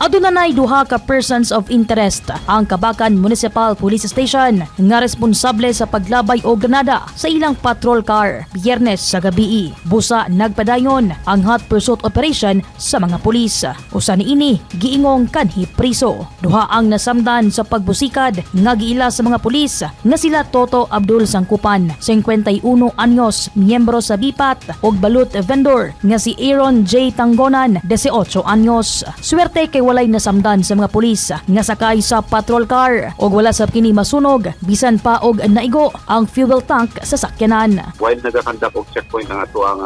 Adunay duha ka persons of interest ang Kabacan Municipal Police Station nga responsable sa paglabay og Granada sa ilang patrol car Biyernes sa GABII. Busa nagpadayon ang hot pursuit operation sa mga pulis. Usa niini giingong kanhi PRISO. Duha ang nasamdan sa pagbusikad nga giila sa mga pulis nga sila Toto Abdul Sangkupan, 51 anyos, miyembro sa BIPAT og balut vendor nga si Aaron J. Tanggonan, 18 anyos. Swerte kay walay nasamdan sa mga pulis nga sakay sa patrol car og wala sa kini masunog bisan pa og naigo ang fuel tank sa sakyanan. While nagakandak og checkpoint ang ato ang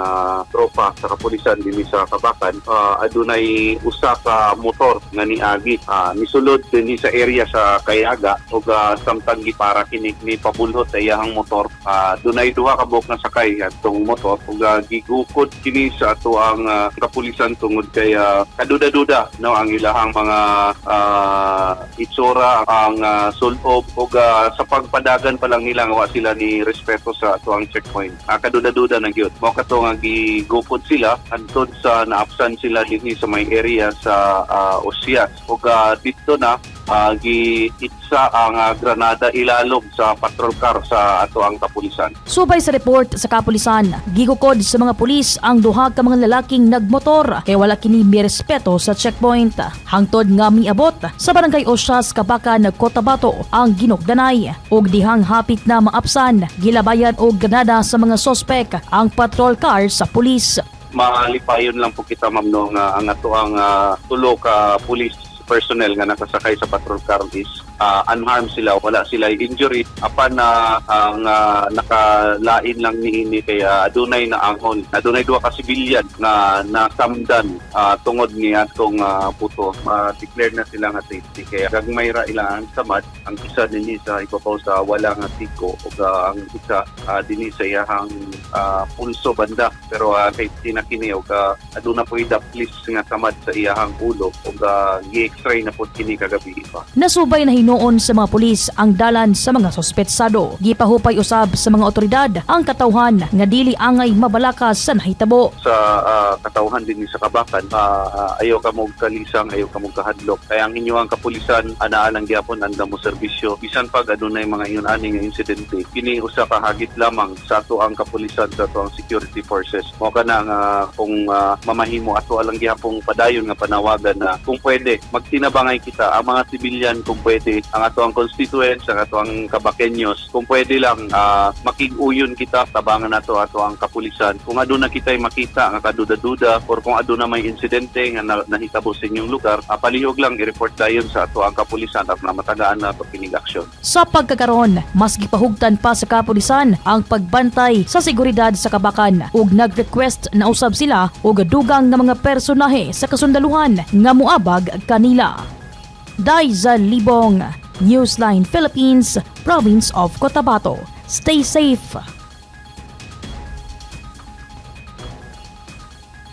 tropa sa kapulisan dinhi sa Kabacan, adunay usa ka motor nga niagi nisulod dinhi sa area sa Kayaga og samtang gipara kini ni pabulhot sa iyang motor. Dunay duha ka buok na sakay atong motor ug gigukod kini sa ato ang kapulisan tungod kay kaduda-duda no ang ilahang mga itsura ang sulob ug sa pagpadagan pa lang nila wa sila ni respeto sa ato ang checkpoint. Kaduda-duda na gyud. Mao kato nga gigukod sila antud sa naapsan sila dinhi sa may area sa Osias ug dito na giitsa ang Granada ilalom sa patrol car sa ato ang kapulisan. Subay sa report sa kapulisan, gigukod sa mga pulis ang duha ka mga lalaking nagmotor kay wala kini mirespeto sa checkpoint. Hangtod nga miabot sa barangay Osias, Kabacan, Cotabato ang ginugdanay ug dihang hapit na maapsan Gilabayan og Granada sa mga sospek ang patrol car sa pulis. Malipayon lang po kita ma'am no nga ang ato ang tulo ka pulis personnel nga nakasakay sa patrol car is unharmed sila, wala sila injury apan na ang nakalain lang niini kaya adunay na angol. Adunay duha ka sibilyan na nasamdan tungod ni atong puto. Declare na sila nga safety kaya gagmay ra ilang samad ang isa dinhi sa ibabaw sa wala nga tiko ug ang isa dinhi sa iyang pulso banda pero safety na kini ug aduna po idaplis nga samad sa iyang ulo ug gi-x-ray na po kini kagabi pa. Nasubay na hinuon sa mga pulis ang dalan sa mga sospetsado. Gipahupay usab sa mga otoridad ang katawhan nga dili angay mabalakas sa nahitabo. Sa katawhan din sa Kabacan, ayaw ka mong kalisang, ayaw ka mong kahadlok. Kaya ang inyong kapulisan, anaalang gyapon andam mo serbisyo. Bisan pag adunay mga iyon ani nga insidente, kini usa ka hagit lamang sa ato ang kapulisan, sa ato ang security forces. Mao kana nga kung mamahimo ato alang gyapong padayon nga panawagan na kung pwede magtinabangay kita ang mga sibilyan kung pwede ang ato ang constituents, ang ato ang Kabaqueños, kung pwede lang makig-uyon kita, tabangan nato ato ang kapulisan. Kung aduna kita'y makita nga kaduda-duda or kung aduna may insidente nga nahitabo sa inyong lugar, palihog lang i-report dayon sa ato ang kapulisan at na matagaan na ito kinig aksyon. Sa pagkakaroon, mas gipahugtan pa sa kapulisan ang pagbantay sa seguridad sa Kabacan ug nag-request na usab sila og dugang nga mga personahe sa kasundaluhan nga muabag kanila. Daiza Libong, Newsline Philippines, Province of Cotabato. Stay safe.